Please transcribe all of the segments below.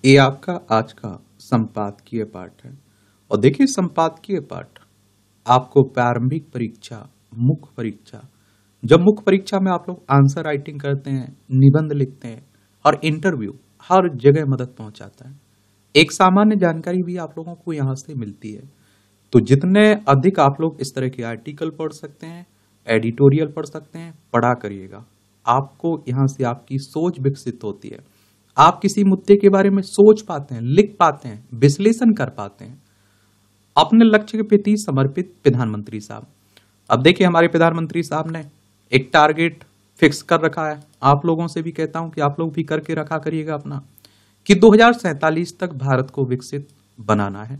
ये आपका आज का संपादकीय पाठ है। और देखिए, संपादकीय पाठ आपको प्रारंभिक परीक्षा, मुख्य परीक्षा, जब मुख्य परीक्षा में आप लोग आंसर राइटिंग करते हैं, निबंध लिखते हैं और इंटरव्यू, हर जगह मदद पहुंचाता है। एक सामान्य जानकारी भी आप लोगों को यहां से मिलती है। तो जितने अधिक आप लोग इस तरह के आर्टिकल पढ़ सकते हैं, एडिटोरियल पढ़ सकते हैं, पढ़ा करिएगा। आपको यहां से आपकी सोच विकसित होती है। आप किसी मुद्दे के बारे में सोच पाते हैं, लिख पाते हैं, विश्लेषण कर पाते हैं। अपने लक्ष्य के प्रति समर्पित प्रधानमंत्री साहब। अब देखिए, हमारे प्रधानमंत्री साहब ने एक टारगेट फिक्स कर रखा है। आप लोगों से भी कहता हूं कि आप लोग भी करके रखा करिएगा अपना, कि 2047 तक भारत को विकसित बनाना है।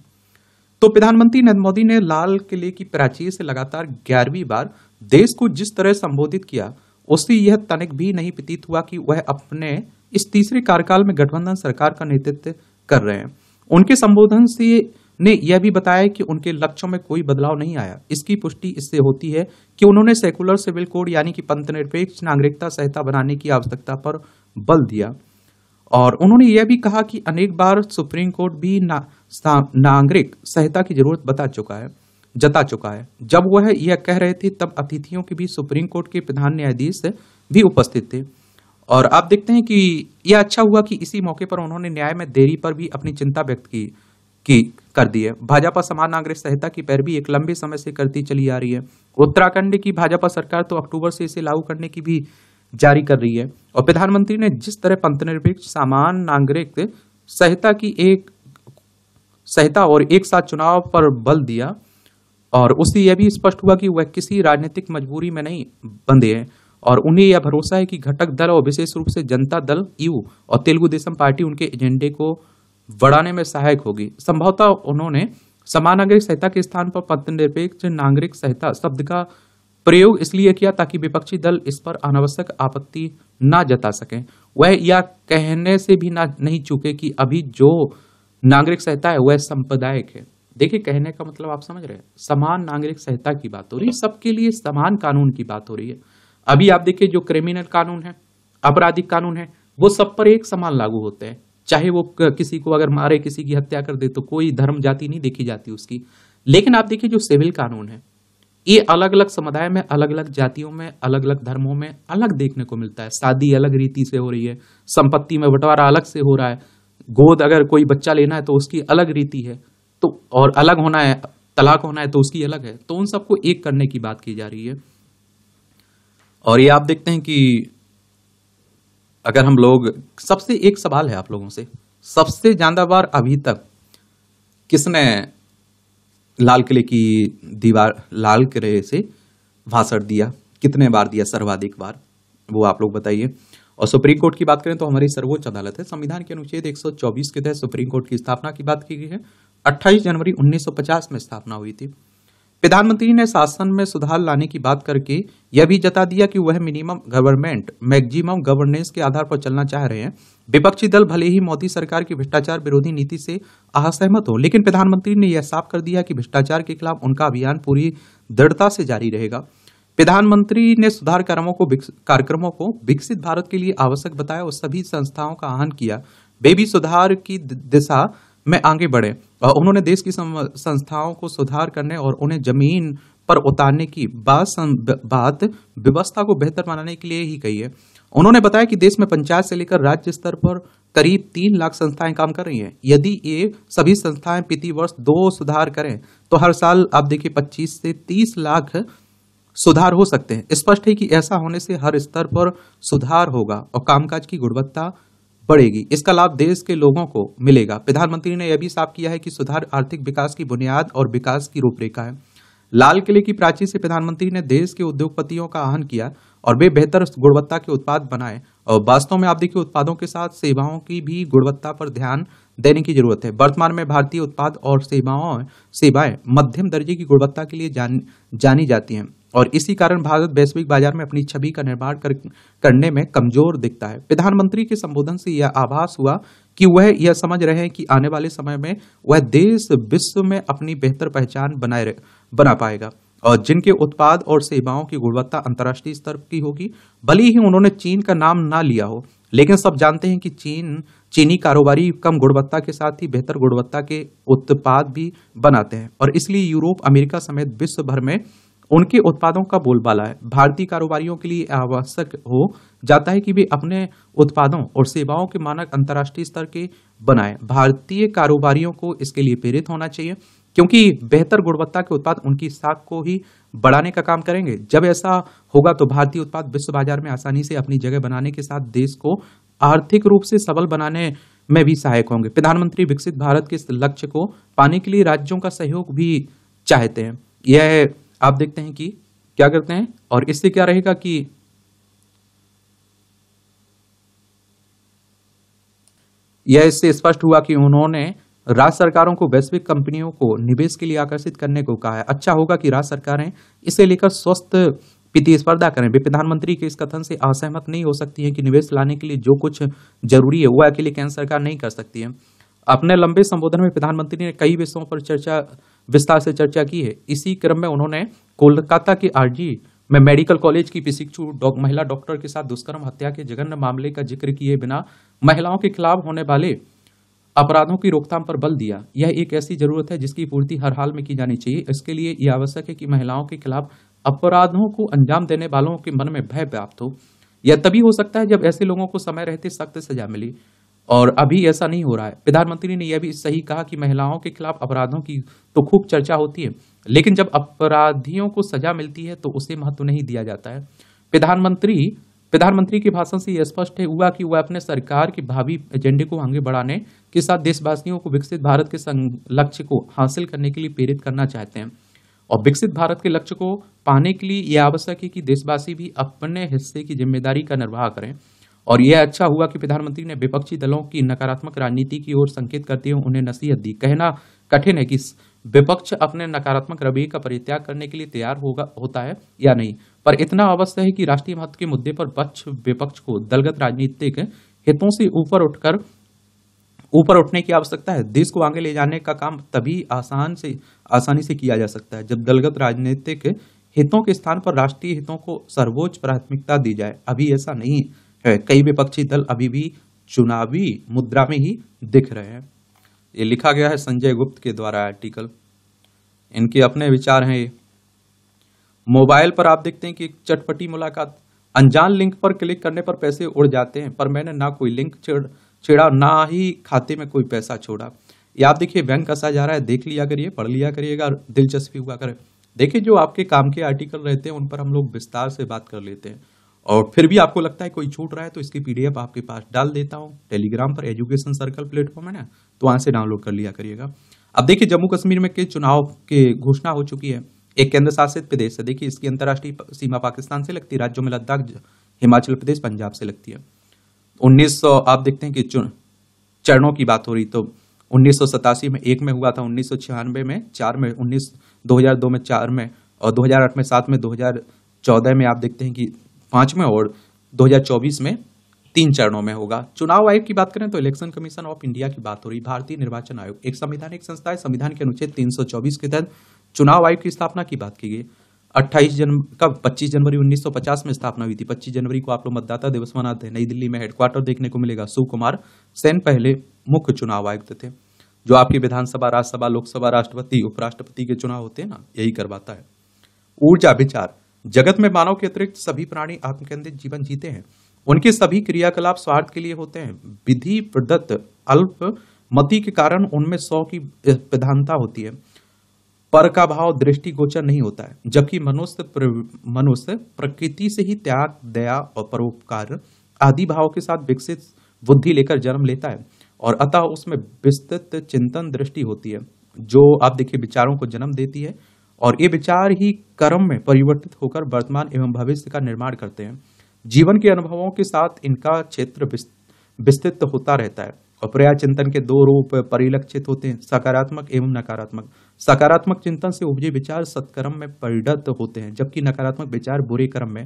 तो प्रधानमंत्री नरेंद्र मोदी ने लाल किले की प्राचीर से लगातार 11वीं बार देश को जिस तरह संबोधित किया, उससे यह तनिक भी नहीं प्रतीत हुआ कि वह अपने इस तीसरे कार्यकाल में गठबंधन सरकार का नेतृत्व कर रहे हैं। उनके संबोधन से ने यह भी बताया कि उनके लक्ष्यों में कोई बदलाव नहीं आया। इसकी पुष्टि इससे होती है कि उन्होंने सेकुलर सिविल कोड यानी कि पंथनिरपेक्ष नागरिकता संहिता बनाने की आवश्यकता पर बल दिया। और उन्होंने यह भी कहा कि अनेक बार सुप्रीम कोर्ट भी नागरिक संहिता की जरूरत जता चुका है। जब वह यह कह रहे थे, तब अतिथियों के भी सुप्रीम कोर्ट के प्रधान न्यायाधीश भी उपस्थित थे। और आप देखते हैं कि यह अच्छा हुआ कि इसी मौके पर उन्होंने न्याय में देरी पर भी अपनी चिंता व्यक्त कर दी है। भाजपा समान नागरिक संहिता की पैरवी एक लंबे समय से करती चली आ रही है। उत्तराखंड की भाजपा सरकार तो अक्टूबर से इसे लागू करने की भी जारी कर रही है। और प्रधानमंत्री ने जिस तरह पंथनिरपेक्ष समान नागरिक संहिता और एक साथ चुनाव पर बल दिया, और उससे यह भी स्पष्ट हुआ कि वह किसी राजनीतिक मजबूरी में नहीं बंधे हैं। और उन्हें यह भरोसा है कि घटक दल और विशेष रूप से जनता दल यू और तेलुगु देशम पार्टी उनके एजेंडे को बढ़ाने में सहायक होगी। संभवतः उन्होंने समान नागरिक संहिता के स्थान पर पंथनिरपेक्ष नागरिक संहिता शब्द का प्रयोग इसलिए किया ताकि विपक्षी दल इस पर अनावश्यक आपत्ति ना जता सकें। वह यह कहने से भी नहीं चूके कि अभी जो नागरिक संहिता है वह सांप्रदायिक है। देखिए, कहने का मतलब आप समझ रहे हैं। समान नागरिक संहिता की बात हो रही है, सबके लिए समान कानून की बात हो रही है। अभी आप देखिए, जो क्रिमिनल कानून है, आपराधिक कानून है, वो सब पर एक समान लागू होते हैं। चाहे वो किसी को अगर मारे, किसी की हत्या कर दे, तो कोई धर्म जाति नहीं देखी जाती उसकी। लेकिन आप देखिए, जो सिविल कानून है, ये अलग अलग समुदाय में, अलग अलग जातियों में, अलग अलग धर्मों में अलग देखने को मिलता है। शादी अलग रीति से हो रही है, संपत्ति में बंटवारा अलग से हो रहा है, गोद अगर कोई बच्चा लेना है तो उसकी अलग रीति है, तो और अलग होना है, तलाक होना है तो उसकी अलग है। तो उन सबको एक करने की बात की जा रही है। और ये आप देखते हैं कि अगर हम लोग, सबसे एक सवाल है आप लोगों से, सबसे ज्यादा बार अभी तक किसने लाल किले की दीवार, लाल किले से भाषण दिया, कितने बार दिया, सर्वाधिक बार, वो आप लोग बताइए। और सुप्रीम कोर्ट की बात करें तो हमारी सर्वोच्च अदालत है। संविधान के अनुच्छेद 124 के तहत सुप्रीम कोर्ट की स्थापना की बात की गई है। 28 जनवरी 1950 में स्थापना हुई थी। प्रधानमंत्री ने शासन में सुधार लाने की बात करके यह भी जता दिया कि वह मिनिमम गवर्नमेंट मैक्सिमम गवर्नेंस के आधार पर चलना चाह रहे हैं। विपक्षी दल भले ही मोदी सरकार की भ्रष्टाचार विरोधी नीति से असहमत हो, लेकिन प्रधानमंत्री ने यह साफ कर दिया कि भ्रष्टाचार के खिलाफ उनका अभियान पूरी दृढ़ता से जारी रहेगा। प्रधानमंत्री ने सुधार कार्यक्रमों को विकसित भारत के लिए आवश्यक बताया और सभी संस्थाओं का आह्वान किया वे भी सुधार की दिशा में आगे बढ़े। उन्होंने देश की संस्थाओं को सुधार करने और उन्हें जमीन पर उतारने की बात व्यवस्था को बेहतर बनाने के लिए ही कही है। उन्होंने बताया कि देश में पंचायत से लेकर राज्य स्तर पर करीब 3 लाख संस्थाएं काम कर रही हैं। यदि ये सभी संस्थाएं प्रति वर्ष 2 सुधार करें तो हर साल आप देखिए 25 से 30 लाख सुधार हो सकते हैं। स्पष्ट है कि ऐसा होने से हर स्तर पर सुधार होगा और कामकाज की गुणवत्ता बढ़ेगी। इसका लाभ देश के लोगों को मिलेगा। प्रधानमंत्री ने यह भी साफ किया है कि सुधार आर्थिक विकास की बुनियाद और विकास की रूपरेखा है। लाल किले की प्राचीर से प्रधानमंत्री ने देश के उद्योगपतियों का आह्वान किया और वे बेहतर गुणवत्ता के उत्पाद बनाएं। और वास्तव में आप देखिए, उत्पादों के साथ सेवाओं की भी गुणवत्ता पर ध्यान देने की जरूरत है। वर्तमान में भारतीय उत्पाद और सेवाएं मध्यम दर्जे की गुणवत्ता के लिए जानी जाती हैं, और इसी कारण भारत वैश्विक बाजार में अपनी छवि का निर्माण करने में कमजोर दिखता है। प्रधानमंत्री के संबोधन से यह आभास हुआ कि वह यह समझ रहे हैं कि आने वाले समय में वह देश विश्व में अपनी बेहतर पहचान बना पाएगा और जिनके उत्पाद और सेवाओं की गुणवत्ता अंतर्राष्ट्रीय स्तर की होगी। भले ही उन्होंने चीन का नाम ना लिया हो, लेकिन सब जानते हैं कि चीन चीनी कारोबारी कम गुणवत्ता के साथ ही बेहतर गुणवत्ता के उत्पाद भी बनाते हैं और इसलिए यूरोप, अमेरिका समेत विश्व भर में उनके उत्पादों का बोलबाला है। भारतीय कारोबारियों के लिए आवश्यक हो जाता है कि वे अपने उत्पादों और सेवाओं के मानक अंतर्राष्ट्रीय स्तर के बनाएं। भारतीय कारोबारियों को इसके लिए प्रेरित होना चाहिए, क्योंकि बेहतर गुणवत्ता के उत्पाद उनकी साख को ही बढ़ाने का काम करेंगे। जब ऐसा होगा तो भारतीय उत्पाद विश्व बाजार में आसानी से अपनी जगह बनाने के साथ देश को आर्थिक रूप से सबल बनाने में भी सहायक होंगे। प्रधानमंत्री विकसित भारत के इस लक्ष्य को पाने के लिए राज्यों का सहयोग भी चाहते हैं। यह आप देखते हैं कि क्या करते हैं, और इससे क्या रहेगा कि यह इससे स्पष्ट हुआ कि उन्होंने राज्य सरकारों को वैश्विक कंपनियों को निवेश के लिए आकर्षित करने को कहा है। अच्छा होगा कि राज्य सरकारें इसे लेकर स्वस्थ प्रतिस्पर्धा करें। वे प्रधानमंत्री के इस कथन से असहमत नहीं हो सकती है कि निवेश लाने के लिए जो कुछ जरूरी है वह अकेले केंद्र सरकार नहीं कर सकती है। अपने लंबे संबोधन में प्रधानमंत्री ने कई विषयों पर विस्तार से चर्चा की है। इसी क्रम में उन्होंने कोलकाता के आरजी में मेडिकल कॉलेज की प्रशिक्षु महिला डॉक्टर के साथ दुष्कर्म हत्या के जघन्य मामले का जिक्र किए बिना महिलाओं के खिलाफ होने वाले अपराधों की रोकथाम पर बल दिया। यह एक ऐसी जरूरत है जिसकी पूर्ति हर हाल में की जानी चाहिए। इसके लिए यह आवश्यक है कि महिलाओं के खिलाफ अपराधों को अंजाम देने वालों के मन में भय व्याप्त हो। यह तभी हो सकता है जब ऐसे लोगों को समय रहते सख्त सजा मिली, और अभी ऐसा नहीं हो रहा है। प्रधानमंत्री ने यह भी सही कहा कि महिलाओं के खिलाफ अपराधों की तो खूब चर्चा होती है, लेकिन जब अपराधियों को सजा मिलती है तो उसे महत्व नहीं दिया जाता है। प्रधानमंत्री के भाषण से यह स्पष्ट हुआ कि वह अपने सरकार के भावी एजेंडे को आगे बढ़ाने के साथ देशवासियों को विकसित भारत के लक्ष्य को हासिल करने के लिए प्रेरित करना चाहते हैं। और विकसित भारत के लक्ष्य को पाने के लिए यह आवश्यक है कि देशवासी भी अपने हिस्से की जिम्मेदारी का निर्वाह करें। और यह अच्छा हुआ कि प्रधानमंत्री ने विपक्षी दलों की नकारात्मक राजनीति की ओर संकेत करते हुए उन्हें नसीहत दी। कहना कठिन है कि विपक्ष अपने नकारात्मक रवैये का परित्याग करने के लिए तैयार होता है या नहीं, पर इतना अवश्य है कि राष्ट्रीय महत्व के मुद्दे पर विपक्ष को दलगत राजनीतिक हितों से ऊपर उठने की आवश्यकता है। देश को आगे ले जाने का काम तभी आसानी से किया जा सकता है जब दलगत राजनीतिक हितों के स्थान पर राष्ट्रीय हितों को सर्वोच्च प्राथमिकता दी जाए। अभी ऐसा नहीं है। कई विपक्षी दल अभी भी चुनावी मुद्रा में ही दिख रहे हैं। ये लिखा गया है संजय गुप्त के द्वारा आर्टिकल, इनके अपने विचार हैं। मोबाइल पर आप देखते हैं कि एक चटपटी मुलाकात, अनजान लिंक पर क्लिक करने पर पैसे उड़ जाते हैं, पर मैंने ना कोई लिंक छेड़ा ना ही खाते में कोई पैसा छोड़ा। ये आप देखिए बैंक कसा जा रहा है, देख लिया करिए, पढ़ लिया करिएगा, दिलचस्पी हुआ करे। देखिए जो आपके काम के आर्टिकल रहते हैं उन पर हम लोग विस्तार से बात कर लेते हैं, और फिर भी आपको लगता है कोई छूट रहा है तो इसकी पीडीएफ आपके पास डाल देता हूं। टेलीग्राम पर एजुकेशन सर्कल प्लेटफॉर्म है ना, तो वहां से डाउनलोड कर लिया करिएगा। अब देखिए जम्मू कश्मीर में के चुनाव की घोषणा हो चुकी है। एक केंद्र शासित प्रदेश है। देखिए इसकी अंतर्राष्ट्रीय सीमा पाकिस्तान से लगती है। राज्यों में लद्दाख, हिमाचल प्रदेश, पंजाब से लगती है। 1900 आप देखते हैं कि चरणों की बात हो रही, तो 1987 में 1 में हुआ था, 1996 में 4 में, 2002 में 4 में, और 2008 में 7 में, 2014 में आप देखते हैं कि 5 में, और 2024 में 3 चरणों में होगा। चुनाव आयोग की बात करें तो इलेक्शन कमीशन ऑफ इंडिया की बात हो रही। भारतीय निर्वाचन आयोग एक संवैधानिक संस्था है। संविधान के अनुच्छेद 324 के तहत चुनाव आयोग की स्थापना की बात की गई। 25 जनवरी 1950 में स्थापना हुई थी। 25 जनवरी को आप लोग मतदाता दिवस मनाते हैं। नई दिल्ली में हेडक्वार्टर देखने को मिलेगा। सुकुमार सेन पहले मुख्य चुनाव आयुक्त थे, जो आपकी विधानसभा, राज्यसभा, लोकसभा, राष्ट्रपति, उपराष्ट्रपति के चुनाव होते हैं ना, यही करवाता है। ऊर्जा विचार, जगत में मानव के अतिरिक्त सभी प्राणी आत्मकेंद्रित जीवन जीते हैं। उनके सभी क्रियाकलाप स्वार्थ के लिए होते हैं। विधि प्रदत्त अल्पमति के कारण उनमें 100 की प्रधानता होती है। पर का भाव दृष्टिगोचर नहीं होता है, जबकि मनुष्य प्रकृति से ही त्याग, दया और परोपकार आदि भाव के साथ विकसित बुद्धि लेकर जन्म लेता है, और अतः उसमें विस्तृत चिंतन दृष्टि होती है, जो आप देखिए विचारों को जन्म देती है, और ये विचार ही कर्म में परिवर्तित होकर वर्तमान एवं भविष्य का निर्माण करते हैं। जीवन के अनुभवों के साथ इनका क्षेत्र विस्तृत होता रहता है, और पर्याय चिंतन के 2 रूप परिलक्षित होते हैं, सकारात्मक एवं नकारात्मक। सकारात्मक चिंतन से उपजे विचार सत्कर्म में परिणत होते हैं, जबकि नकारात्मक विचार बुरे कर्म में।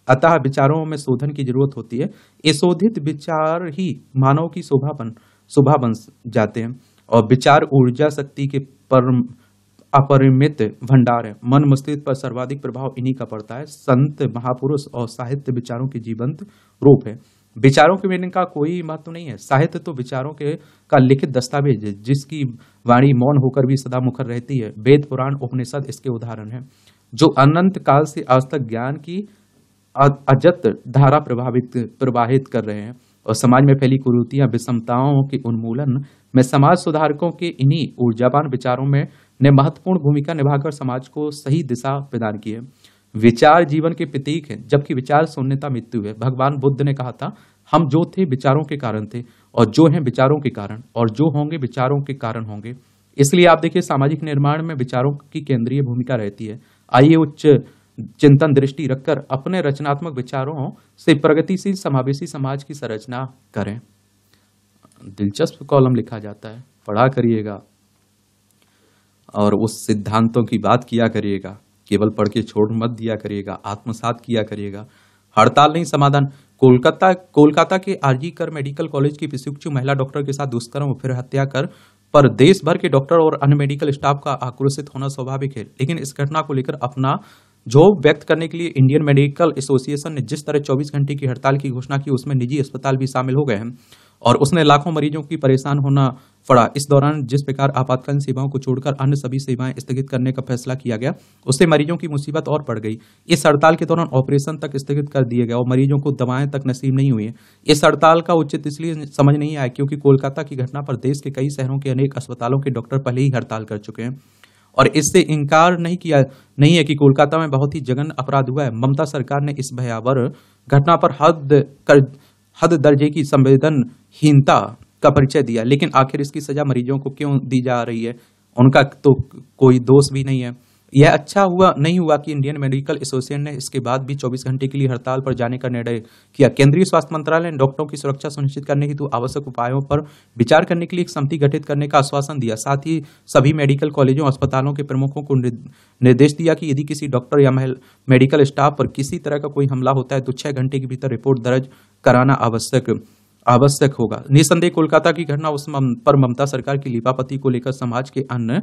अतः विचारों में शोधन की जरूरत होती है। ये शोधित विचार ही मानव की शोभा बन जाते हैं, और विचार ऊर्जा शक्ति के अपरिमित भंडार है। मन मस्तिष्क पर सर्वाधिक प्रभाव इन्हीं का पड़ता है। संत, महापुरुष और साहित्य विचारों के जीवंत रूप है। विचारों के मिलने का कोई महत्व नहीं है। साहित्य तो विचारों के का लिखित दस्तावेज है, जिसकी वाणी मौन होकर भी सदा मुखर रहती है। वेद पुराण उपनिषद इसके उदाहरण है, जो अनंत काल से आज तक ज्ञान की अजत धारा प्रवाहित कर रहे हैं। और समाज में फैली कुरीतियां, विषमताओं के उन्मूलन में समाज सुधारकों के इन्हीं ऊर्जावान विचारों में ने महत्वपूर्ण भूमिका निभाकर समाज को सही दिशा प्रदान की है। विचार जीवन के प्रतीक है, जबकि विचार शून्यता मृत्यु है। भगवान बुद्ध ने कहा था, हम जो थे विचारों के कारण थे, और जो हैं विचारों के कारण, और जो होंगे विचारों के कारण होंगे। इसलिए आप देखिए, सामाजिक निर्माण में विचारों की केंद्रीय भूमिका रहती है। आइए उच्च चिंतन दृष्टि रखकर अपने रचनात्मक विचारों से प्रगतिशील समावेशी समाज की संरचना करें। दिलचस्प कॉलम लिखा जाता है, पढ़ा करिएगा और उस सिद्धांतों की बात किया करिएगा। केवल पढ़ के छोड़ मत दिया करिएगा, आत्मसात किया करिएगा। हड़ताल नहीं समाधान। कोलकाता के आरजी कर मेडिकल कॉलेज की प्रशिक्षु महिला डॉक्टर के साथ दुष्कर्म और फिर हत्या कर पर देश भर के डॉक्टर और अन्य मेडिकल स्टाफ का आक्रोशित होना स्वाभाविक है। लेकिन इस घटना को लेकर अपना क्षोभ व्यक्त करने के लिए इंडियन मेडिकल एसोसिएशन ने जिस तरह 24 घंटे की हड़ताल की घोषणा की, उसमें निजी अस्पताल भी शामिल हो गए हैं और उसने लाखों मरीजों की परेशान होना पड़ा। इस दौरान जिस प्रकार आपातकालीन सेवाओं को छोड़कर अन्य सभी सेवाएं स्थगित करने का फैसला किया गया, उससे मरीजों की मुसीबत और बढ़ गई। इस हड़ताल के दौरान ऑपरेशन तक स्थगित कर दिए गए और मरीजों को दवाएं तक नसीब नहीं हुई। इस हड़ताल का उचित इसलिए समझ नहीं आया क्योंकि कोलकाता की घटना पर देश के कई शहरों के अनेक अस्पतालों के डॉक्टर पहले ही हड़ताल कर चुके हैं और इससे इनकार नहीं है कि कोलकाता में बहुत ही जघन्य अपराध हुआ है। ममता सरकार ने इस भयावह घटना पर हद दर्जे की संवेदनहीनता का परिचय दिया, लेकिन आखिर इसकी सजा मरीजों को क्यों दी जा रही है? उनका तो कोई दोष भी नहीं है। यह अच्छा नहीं हुआ कि इंडियन मेडिकल एसोसिएशन ने इसके बाद भी 24 घंटे के लिए हड़ताल पर जाने का निर्णय किया। केंद्रीय स्वास्थ्य मंत्रालय ने डॉक्टरों की सुरक्षा सुनिश्चित करने हेतु आवश्यक उपायों पर विचार करने के लिए एक समिति गठित करने का आश्वासन दिया। साथ ही सभी मेडिकल कॉलेजों अस्पतालों के प्रमुखों को निर्देश दिया कि यदि किसी डॉक्टर या मेडिकल स्टाफ पर किसी तरह का कोई हमला होता है तो 6 घंटे के भीतर रिपोर्ट दर्ज कराना आवश्यक होगा। निसंदेह कोलकाता की घटना पर ममता सरकार की लीपापति को लेकर समाज के अन्य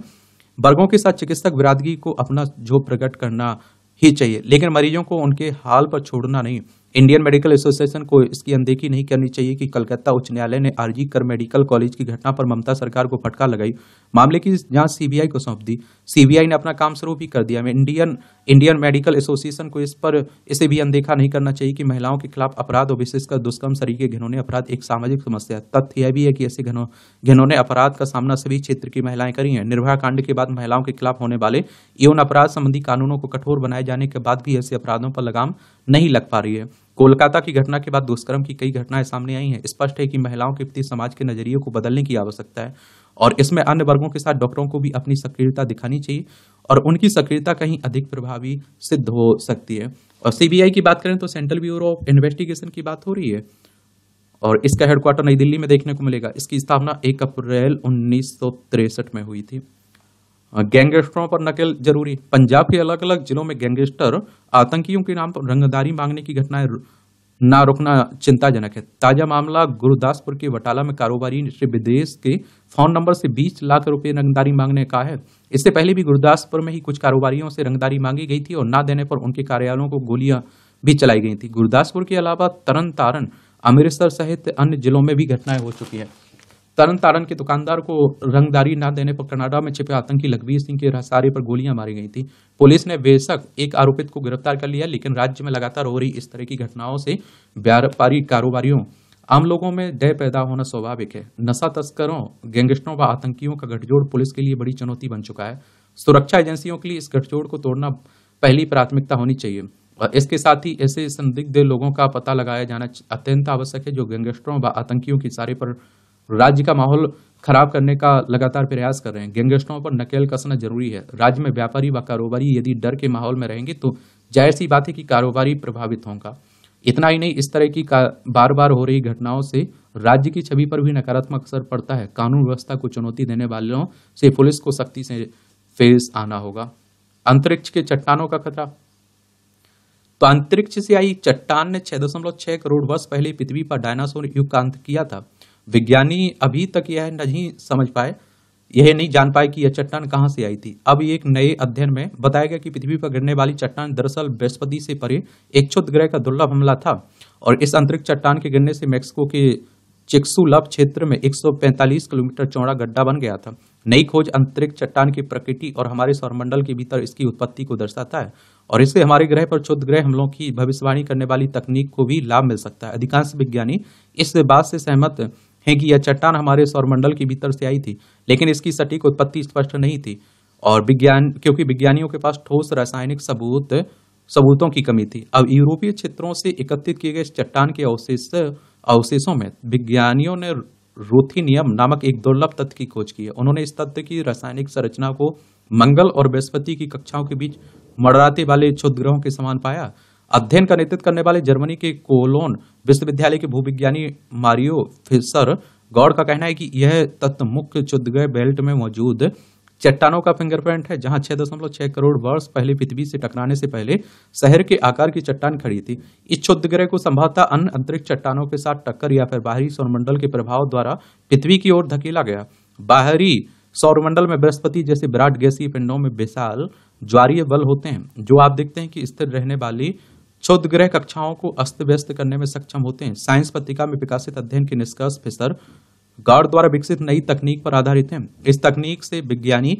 वर्गों के साथ चिकित्सक बिरादरी को अपना क्षोभ प्रकट करना ही चाहिए, लेकिन मरीजों को उनके हाल पर छोड़ना नहीं। इंडियन मेडिकल एसोसिएशन को इसकी अनदेखी नहीं करनी चाहिए कि कलकत्ता उच्च न्यायालय ने आरजी कर मेडिकल कॉलेज की घटना पर ममता सरकार को फटकार लगाई, मामले की जांच सीबीआई को सौंप दी। सीबीआई ने अपना काम शुरू भी कर दिया। इंडियन मेडिकल एसोसिएशन को इसे भी अनदेखा नहीं करना चाहिए कि महिलाओं के खिलाफ अपराध और विशेषकर दुष्कर्म सरीखे घिनौने अपराध एक सामाजिक समस्या है। तथ्य यह भी है कि ऐसे घिनौने अपराध का सामना सभी क्षेत्र की महिलाएं करी हैं। निर्भया कांड के बाद महिलाओं के खिलाफ होने वाले यौन अपराध संबंधी कानूनों को कठोर बनाए जाने के बाद भी ऐसे अपराधों पर लगाम नहीं लग पा रही है। कोलकाता की घटना के बाद दुष्कर्म की कई घटनाएं सामने आई हैं। स्पष्ट है कि महिलाओं के प्रति समाज के नजरिए को बदलने की आवश्यकता है और इसमें अन्य वर्गों के साथ डॉक्टरों को भी अपनी सक्रियता दिखानी चाहिए और उनकी सक्रियता कहीं अधिक प्रभावी सिद्ध हो सकती है। और सीबीआई की बात करें तो सेंट्रल ब्यूरो ऑफ इन्वेस्टिगेशन की बात हो रही है और इसका हेडक्वार्टर नई दिल्ली में देखने को मिलेगा। इसकी स्थापना 1 अप्रैल 1963 में हुई थी। गैंगस्टरों पर नकेल जरूरी। पंजाब के अलग अलग जिलों में गैंगस्टर आतंकियों के नाम पर रंगदारी मांगने की घटनाएं ना रुकना चिंताजनक है। ताजा मामला गुरदासपुर के वटाला में कारोबारी से विदेश के फोन नंबर से 20 लाख रुपए रंगदारी मांगने का है। इससे पहले भी गुरदासपुर में ही कुछ कारोबारियों से रंगदारी मांगी गई थी और ना देने पर उनके कार्यालयों को गोलियां भी चलाई गई थी। गुरदासपुर के अलावा तरन तारण, अमृतसर सहित अन्य जिलों में भी घटनाएं हो चुकी है। तरन तारण के दुकानदार को रंगदारी न देने पर कनाडा में छिपे आतंकी लखबीर सिंह के रसारे पर गोलियां मारी गई थी। पुलिस ने बेशक एक आरोपित को गिरफ्तार कर लिया, लेकिन राज्य में लगातार हो रही इस तरह की घटनाओं से व्यापारी कारोबारियों आम लोगों में डर पैदा होना स्वाभाविक है। नशा तस्करों, गैंगस्टरों व आतंकियों का गठजोड़ पुलिस के लिए बड़ी चुनौती बन चुका है। सुरक्षा एजेंसियों के लिए इस गठजोड़ को तोड़ना पहली प्राथमिकता होनी चाहिए और इसके साथ ही ऐसे संदिग्ध लोगों का पता लगाया जाना अत्यंत आवश्यक है जो गैंगस्टरों व आतंकियों के इशारे पर राज्य का माहौल खराब करने का लगातार प्रयास कर रहे हैं। गैंगस्टरों पर नकेल कसना जरूरी है। राज्य में व्यापारी व कारोबारी यदि डर के माहौल में रहेंगे तो जाहिर सी बात है कि कारोबारी प्रभावित होगा। इतना ही नहीं, इस तरह की बार बार हो रही घटनाओं से राज्य की छवि पर भी नकारात्मक असर पड़ता है। कानून व्यवस्था को चुनौती देने वालों से पुलिस को सख्ती से पेश आना होगा। अंतरिक्ष के चट्टानों का खतरा। तो अंतरिक्ष से आई चट्टान ने 6.6 करोड़ वर्ष पहले पृथ्वी पर डायनासोर युग का अंत किया था। विज्ञानी अभी तक यह नहीं जान पाए कि यह चट्टान कहां से आई थी। अब एक नए अध्ययन में बताया गया कि पृथ्वी पर गिरने वाली चट्टान दरअसल बृहस्पति से परे एक क्षुद्र ग्रह का दुर्लभ हमला था और इस अंतरिक्ष चट्टान के गिरने से मैक्सिको के चिक्सुलप क्षेत्र में 145 किलोमीटर चौड़ा गड्ढा बन गया था। नई खोज अंतरिक्ष चट्टान की प्रकृति और हमारे सौरमंडल के भीतर इसकी उत्पत्ति को दर्शाता है, और इससे हमारे ग्रह पर क्षुद्रग्रह हमलों की भविष्यवाणी करने वाली तकनीक को भी लाभ मिल सकता है। अधिकांश विज्ञानी इस बात से सहमत हैं कि यह चट्टान हमारे सौरमंडल के भीतर से आई थी, लेकिन इसकी सटीक उत्पत्ति स्पष्ट नहीं थी, और क्योंकि विज्ञानियों के पास ठोस रासायनिक सबूतों की कमी थी। अब यूरोपीय क्षेत्रों से एकत्रित किए गए इस चट्टान के अवशेषों में विज्ञानियों ने रूथेनियम नामक एक दुर्लभ तत्व की खोज की है। उन्होंने इस तत्व की रासायनिक संरचना को मंगल और बृहस्पति की कक्षाओं के बीच मंडराते वाले क्षुद्रग्रहों के समान पाया। अध्ययन का नेतृत्व करने वाले जर्मनी के कोलोन विश्वविद्यालय के भूविज्ञानी मारियो फिशर गौड़ का कहना है कि यह तत्व मुख्य क्षुद्रग्रह बेल्ट में मौजूद चट्टानों का फिंगरप्रिंट है, जहां 6.6 करोड़ वर्ष पहले पृथ्वी से टकराने से पहले शहर के आकार की चट्टान खड़ी थी। इस क्षुद्रग्रह को संभवतः अन्य अंतरिक्ष चट्टानों के साथ टक्कर या फिर बाहरी सौरमंडल के प्रभाव द्वारा पृथ्वी की ओर धकेला गया। बाहरी सौरमंडल में बृहस्पति जैसे विराट गैसीय पिंडों में विशाल ज्वारीय बल होते हैं, जो आप देखते हैं कि स्थिर रहने वाली क्षुद्रग्रह कक्षाओं को अस्त व्यस्त करने में सक्षम होते हैं। साइंस पत्रिका में प्रकाशित अध्ययन के निष्कर्ष फिशर गौड़ द्वारा विकसित नई तकनीक पर आधारित हैं। इस तकनीक से विज्ञानी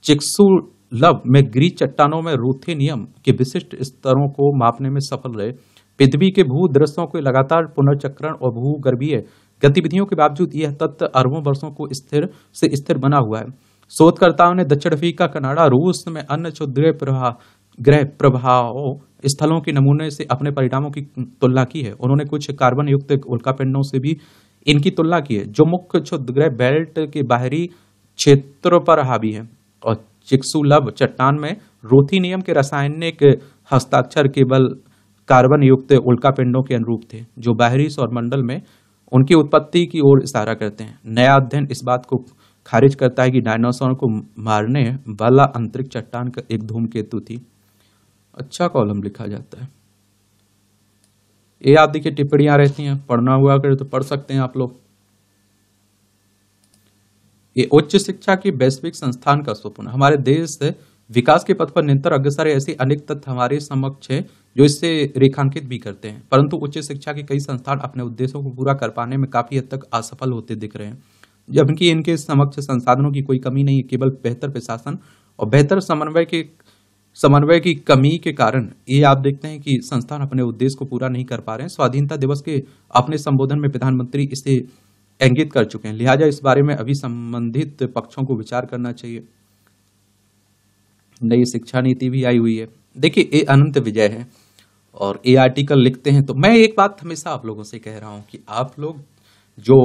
चिक्सुलप में गिरी चट्टानों में रूथेनियम के विशिष्ट स्तरों को मापने में सफल रहे। पृथ्वी के भूदृश्यों के लगातार पुनर्चक्रण और भूगर्भीय गतिविधियों के बावजूद यह तत्व अरबों वर्षों को स्थिर बना हुआ है। शोधकर्ताओं ने दक्षिण अफ्रीका, कनाडा, रूस में अन्य क्षुद्रग्रह प्रभाव स्थलों के नमूने से अपने परिणामों की तुलना की है। उन्होंने कुछ कार्बन युक्त उल्कापिंडों से भी इनकी तुलना की है, जो मुख्य क्षुद्रग्रह बेल्ट के बाहरी क्षेत्र पर हावी है। और चिक्सुलप चट्टान में रूथेनियम के रासायनिक हस्ताक्षर केवल कार्बन युक्त उल्कापिंडों के अनुरूप थे, जो बाहरी सौरमंडल में उनकी उत्पत्ति की ओर इशारा करते हैं। नया अध्ययन इस बात को खारिज करता है कि डायनासोर को मारने वाला अंतरिक्ष चट्टान का एक धूमकेतु थी। अच्छा कॉलम लिखा जाता है। ये आप देखिए टिप्पणियां रहती हैं, पढ़ना हुआ करे तो पढ़ सकते हैं आप लोग। ये उच्च शिक्षा के वैश्विक संस्थान का स्वप्न। हमारे देश विकास के पथ पर निरंतर अग्रसर है। ऐसे अनेक तथ्य हमारे समक्ष है जो इससे रेखांकित भी करते हैं, परंतु उच्च शिक्षा के कई संस्थान अपने उद्देश्यों को पूरा कर पाने में काफी हद तक असफल होते दिख रहे हैं, जबकि इनके समक्ष संसाधनों की कोई कमी नहीं है। केवल बेहतर प्रशासन और बेहतर समन्वय की कमी के कारण ये आप देखते हैं कि संस्थान अपने उद्देश्य को पूरा नहीं कर पा रहे हैं। स्वाधीनता दिवस के अपने संबोधन में प्रधानमंत्री इसे इंगित कर चुके हैं, लिहाजा इस बारे में अभी संबंधित पक्षों को विचार करना चाहिए। नई शिक्षा नीति भी आई हुई है। देखिए ये अनंत विजय है और ये आर्टिकल लिखते हैं, तो मैं एक बात हमेशा आप लोगों से कह रहा हूं कि आप लोग जो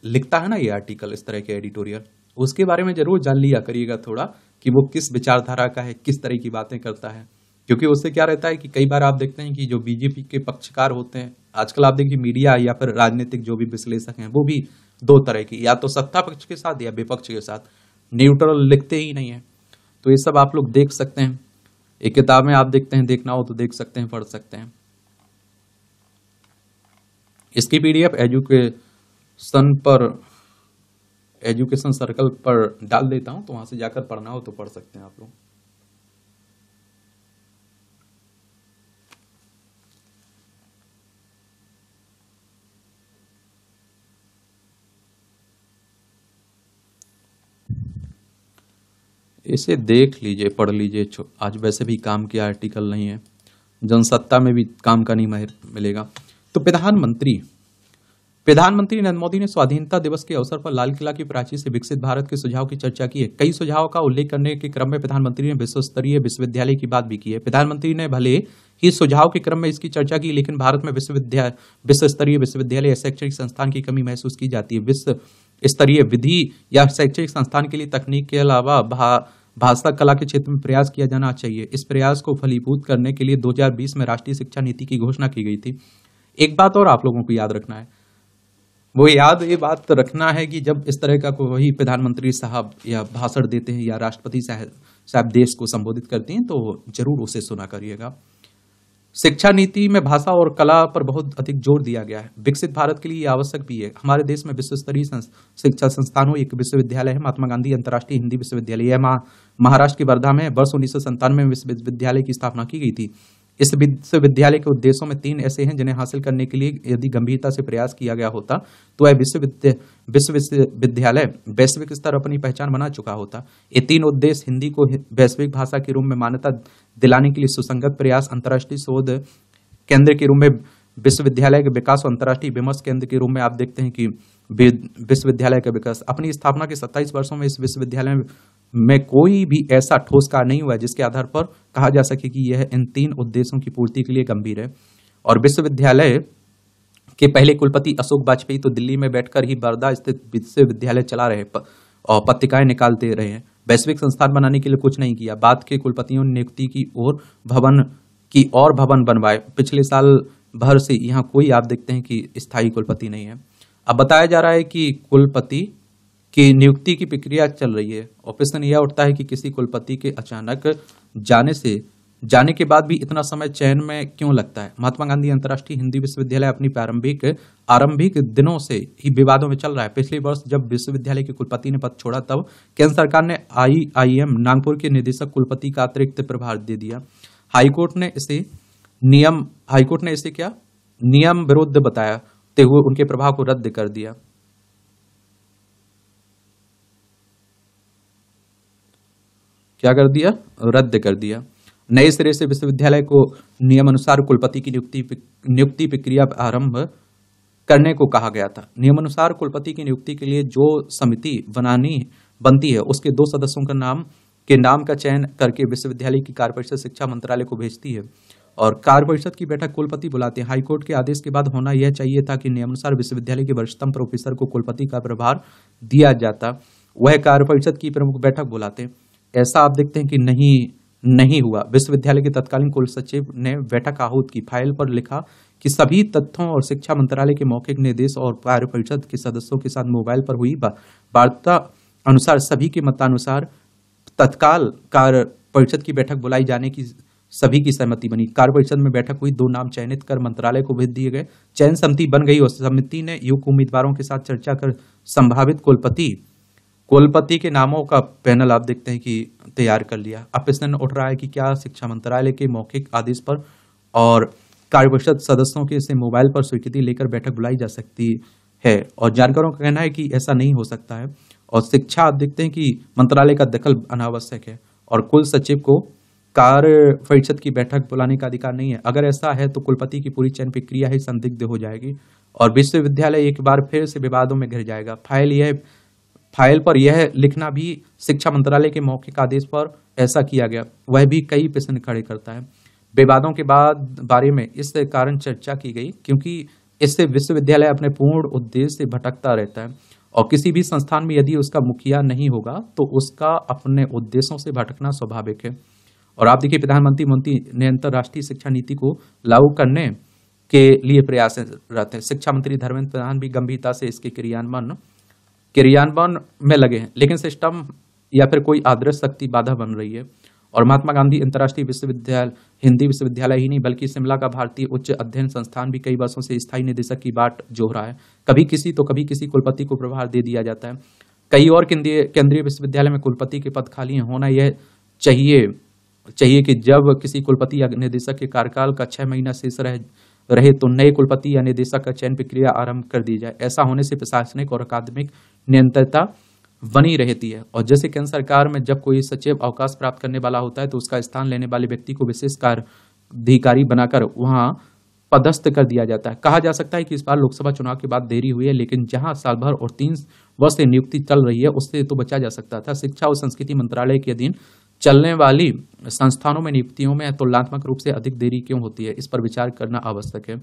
लिखता है ना ये आर्टिकल, इस तरह के एडिटोरियल, उसके बारे में जरूर जान लिया करिएगा थोड़ा कि वो किस विचारधारा का है, किस तरह की बातें करता है। क्योंकि उससे क्या रहता है कि कई बार आप देखते हैं कि जो बीजेपी के पक्षकार होते हैं, आजकल आप देखिए मीडिया या फिर राजनीतिक जो भी विश्लेषक हैं, वो भी दो तरह की, या तो सत्ता पक्ष के साथ या विपक्ष के साथ, न्यूट्रल लिखते ही नहीं है। तो ये सब आप लोग देख सकते हैं, एक किताब में आप देखते हैं, देखना हो तो देख सकते हैं, पढ़ सकते हैं। इसकी पीडीएफ एजुकेशन सर्कल पर डाल देता हूं, तो वहां से जाकर पढ़ना हो तो पढ़ सकते हैं आप लोग। इसे देख लीजिए, पढ़ लीजिए। आज वैसे भी काम के आर्टिकल नहीं है, जनसत्ता में भी काम का नहीं मिलेगा। तो प्रधानमंत्री नरेंद्र मोदी ने स्वाधीनता दिवस के अवसर पर लाल किला की प्राचीर से विकसित भारत के सुझाव की चर्चा की है। कई सुझावों का उल्लेख करने के क्रम में प्रधानमंत्री ने विश्व स्तरीय विश्वविद्यालय की बात भी की है। प्रधानमंत्री ने भले ही सुझाव के क्रम में इसकी चर्चा की, लेकिन भारत में विश्व स्तरीय विश्वविद्यालय या शैक्षणिक संस्थान की कमी महसूस की जाती है। विश्व स्तरीय विधि या शैक्षणिक संस्थान के लिए तकनीक के अलावा भाषा कला के क्षेत्र में प्रयास किया जाना चाहिए। इस प्रयास को फलीभूत करने के लिए 2020 में राष्ट्रीय शिक्षा नीति की घोषणा की गई थी। एक बात और आप लोगों को याद रखना है, ये बात रखना है कि जब इस तरह का कोई प्रधानमंत्री साहब या भाषण देते हैं या राष्ट्रपति साहब देश को संबोधित करते हैं, तो जरूर उसे सुना करिएगा। शिक्षा नीति में भाषा और कला पर बहुत अधिक जोर दिया गया है। विकसित भारत के लिए आवश्यक भी है। हमारे देश में विश्व स्तरीय शिक्षा संस्थानों एक विश्वविद्यालय है, महात्मा गांधी अंतर्राष्ट्रीय हिंदी विश्वविद्यालय। यह महाराष्ट्र के वर्धा में वर्ष 1997 में विश्वविद्यालय की स्थापना की गई थी। इस विश्वविद्यालय के उद्देश्यों में 3 ऐसे हैं जिन्हें हासिल करने के लिए यदि गंभीरता से प्रयास किया गया होता तो वह विश्वविद्यालय वैश्विक स्तर अपनी पहचान बना चुका होता। ये 3 उद्देश्य हिंदी को वैश्विक भाषा के रूप में मान्यता दिलाने के लिए सुसंगत प्रयास, अंतर्राष्ट्रीय शोध केंद्र के रूप में विश्वविद्यालय के विकास और अंतर्राष्ट्रीय विमर्श केंद्र के रूप में आप देखते हैं कि विश्वविद्यालय का विकास। अपनी स्थापना के 27 वर्षों में इस विश्वविद्यालय में कोई भी ऐसा ठोस कार्य नहीं हुआ जिसके आधार पर कहा जा सके कि यह इन 3 उद्देश्यों की पूर्ति के लिए गंभीर है। और विश्वविद्यालय के पहले कुलपति अशोक वाजपेयी तो दिल्ली में बैठकर ही बड़ौदा स्थित विश्वविद्यालय चला रहे और पत्रिकाएं निकालते रहे हैं। वैश्विक संस्थान बनाने के लिए कुछ नहीं किया। बाद के कुलपतियों ने नियुक्ति की और भवन बनवाए। पिछले साल भर से यहाँ कोई आप देखते हैं कि स्थायी कुलपति नहीं है। अब बताया जा रहा है कि कुलपति की नियुक्ति की प्रक्रिया चल रही है और प्रश्न यह उठता है कि किसी कुलपति के अचानक जाने के बाद भी इतना समय चयन में क्यों लगता है। महात्मा गांधी अंतर्राष्ट्रीय हिंदी विश्वविद्यालय अपनी आरंभिक दिनों से ही विवादों में चल रहा है। पिछले वर्ष जब विश्वविद्यालय के कुलपति ने पद छोड़ा तब केंद्र सरकार ने IIM नागपुर के निदेशक कुलपति का अतिरिक्त प्रभार दे दिया। हाईकोर्ट ने इसे नियम विरुद्ध बताते हुए उनके प्रभाव को रद्द कर दिया। क्या कर दिया? रद्द कर दिया। नए सिरे से विश्वविद्यालय को नियमानुसार कुलपति की नियुक्ति प्रक्रिया आरंभ करने को कहा गया था। नियमानुसार कुलपति की नियुक्ति के लिए जो समिति बनती है उसके 2 सदस्यों के नाम का चयन करके विश्वविद्यालय की कार्यपरिषद शिक्षा मंत्रालय को भेजती है और कार्यपरिषद की बैठक कुलपति बुलाते हैं। हाईकोर्ट के आदेश के बाद होना यह चाहिए था कि नियमानुसार विश्वविद्यालय के वरिष्ठतम प्रोफेसर को कुलपति का प्रभार दिया जाता, वह कार्यपरिषद की प्रमुख बैठक बुलाते। ऐसा आप देखते हैं कि नहीं हुआ। विश्वविद्यालय के तत्कालीन कुल सचिव ने बैठक आहूत की। फाइल पर लिखा कि सभी तथ्यों और शिक्षा मंत्रालय के मौखिक निर्देश और कार्यपरिषद के सदस्यों के साथ मोबाइल पर हुई वार्ता अनुसार सभी के मतानुसार तत्काल कार्य परिषद की बैठक बुलाई जाने की सभी की सहमति बनी। कार्य परिषद में बैठक हुई। 2 नाम चयनित कर मंत्रालय को भेज दिए गए। चयन समिति बन गई और समिति ने युक्त उम्मीदवारों के साथ चर्चा कर संभावित कुलपति के नामों का पैनल आप देखते हैं कि तैयार कर लिया। अब प्रश्न उठ रहा है कि क्या शिक्षा मंत्रालय के मौखिक आदेश पर और कार्य परिषद सदस्यों के से मोबाइल पर स्वीकृति लेकर बैठक बुलाई जा सकती है? और जानकारों का कहना है कि ऐसा नहीं हो सकता है और शिक्षा आप देखते हैं कि मंत्रालय का दखल अनावश्यक है और कुल सचिव को कार्य परिषद की बैठक बुलाने का अधिकार नहीं है। अगर ऐसा है तो कुलपति की पूरी चयन प्रक्रिया ही संदिग्ध हो जाएगी और विश्वविद्यालय एक बार फिर से विवादों में घिर जाएगा। फाइल पर यह लिखना भी शिक्षा मंत्रालय के मौखिक आदेश पर ऐसा किया गया, वह भी कई प्रश्न खड़े करता है। विवादों के बारे में इस कारण चर्चा की गई क्योंकि इससे विश्वविद्यालय अपने पूर्ण उद्देश्य से भटकता रहता है और किसी भी संस्थान में यदि उसका मुखिया नहीं होगा तो उसका अपने उद्देश्यों से भटकना स्वाभाविक है। और आप देखिए प्रधानमंत्री मोदी ने अंतर्राष्ट्रीय शिक्षा नीति को लागू करने के लिए प्रयासरत है। शिक्षा मंत्री धर्मेंद्र प्रधान भी गंभीरता से इसके क्रियान्वयन में लगे हैं, लेकिन सिस्टम या फिर कोई आदर्श शक्ति बाधा बन रही है। और महात्मा गांधी अंतर्राष्ट्रीय विश्वविद्यालय हिंदी विश्वविद्यालय ही नहीं बल्कि शिमला का भारतीय उच्च अध्ययन संस्थान भी कई वर्षों से स्थायी निदेशक की बाट जोह रहा है। कभी किसी कुलपति को प्रभार दे दिया जाता है। कई और केंद्रीय विश्वविद्यालय में कुलपति के पद खाली होना यह चाहिए कि जब किसी कुलपति या निदेशक के कार्यकाल का 6 महीना शेष रहे तो नए कुलपति या निदेशक का चयन प्रक्रिया आरंभ कर दी जाए। ऐसा होने से प्रशासनिक और अकादमिक निरंतरता बनी रहती है। और जैसे केंद्र सरकार में जब कोई सचिव अवकाश प्राप्त करने वाला होता है तो उसका स्थान लेने वाले व्यक्ति को विशेष कार्याधिकारी बनाकर वहां पदस्थ कर दिया जाता है। कहा जा सकता है कि इस बार लोकसभा चुनाव के बाद देरी हुई है, लेकिन जहां साल भर और 3 वर्ष से नियुक्ति चल रही है उससे तो बचा जा सकता था। शिक्षा और संस्कृति मंत्रालय के अधीन चलने वाली संस्थानों में नियुक्तियों में तुलनात्मक रूप से अधिक देरी क्यों होती है, इस पर विचार करना आवश्यक है।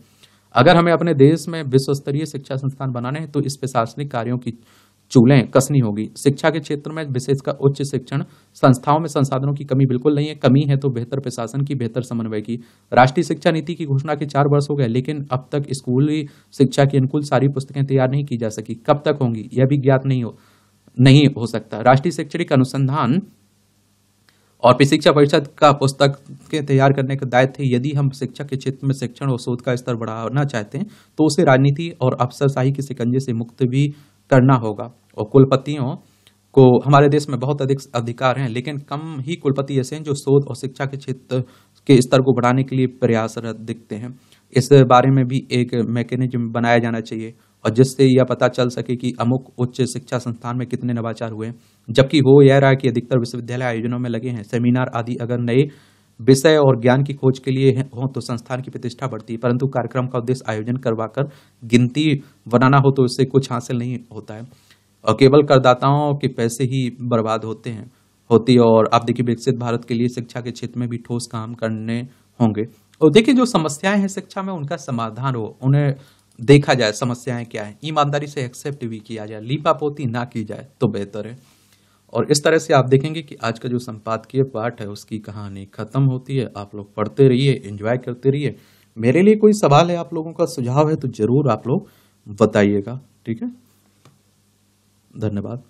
अगर हमें अपने देश में विश्वस्तरीय शिक्षा संस्थान बनाने हैं तो इस प्रशासनिक कार्यों की चूलें कसनी होगी। शिक्षा के क्षेत्र में विशेषकर उच्च शिक्षण संस्थाओं में संसाधनों की कमी बिल्कुल नहीं है। कमी है तो बेहतर प्रशासन की, बेहतर समन्वय की। राष्ट्रीय शिक्षा नीति की घोषणा के 4 वर्ष हो गए, लेकिन अब तक स्कूली शिक्षा की अनुकूल सारी पुस्तकें तैयार नहीं की जा सकी। कब तक होंगी यह भी ज्ञात नहीं हो सकता। राष्ट्रीय शैक्षणिक अनुसंधान और प्रशिक्षा परिषद का पुस्तकें तैयार करने का दायित्व है। यदि हम शिक्षा के क्षेत्र में शिक्षण और शोध का स्तर बढ़ाना चाहते हैं तो उसे राजनीति और अफसरशाही के शिकंजे से मुक्त भी करना होगा। और को हमारे देश में बहुत अधिक अधिकार हैं, लेकिन कम ही कुलपति ऐसे हैं जो शोध और शिक्षा के क्षेत्र के स्तर को बढ़ाने के लिए प्रयासरत दिखते हैं। इस बारे में भी एक मैकेनिज्म बनाया जाना चाहिए और जिससे यह पता चल सके कि अमुक उच्च शिक्षा संस्थान में कितने नवाचार हुए हैं। जबकि हो यह रहा है कि अधिकतर विश्वविद्यालय आयोजनों में लगे हैं, सेमिनार आदि अगर नए विषय और ज्ञान की खोज के लिए हो तो संस्थान की प्रतिष्ठा बढ़ती है, परंतु कार्यक्रम का उद्देश्य आयोजन करवाकर गिनती बनाना हो तो इससे कुछ हासिल नहीं होता है और केवल करदाताओं के पैसे ही बर्बाद होती। और आप देखिए विकसित भारत के लिए शिक्षा के क्षेत्र में भी ठोस काम करने होंगे। और देखिए जो समस्याएं हैं शिक्षा में उनका समाधान हो, उन्हें देखा जाए समस्याएं क्या है, ईमानदारी से एक्सेप्ट भी किया जाए, लीपापोती ना की जाए तो बेहतर है। और इस तरह से आप देखेंगे कि आज का जो संपादकीय पाठ है उसकी कहानी खत्म होती है। आप लोग पढ़ते रहिए, एंजॉय करते रहिए। मेरे लिए कोई सवाल है, आप लोगों का सुझाव है तो जरूर आप लोग बताइएगा। ठीक है, धन्यवाद।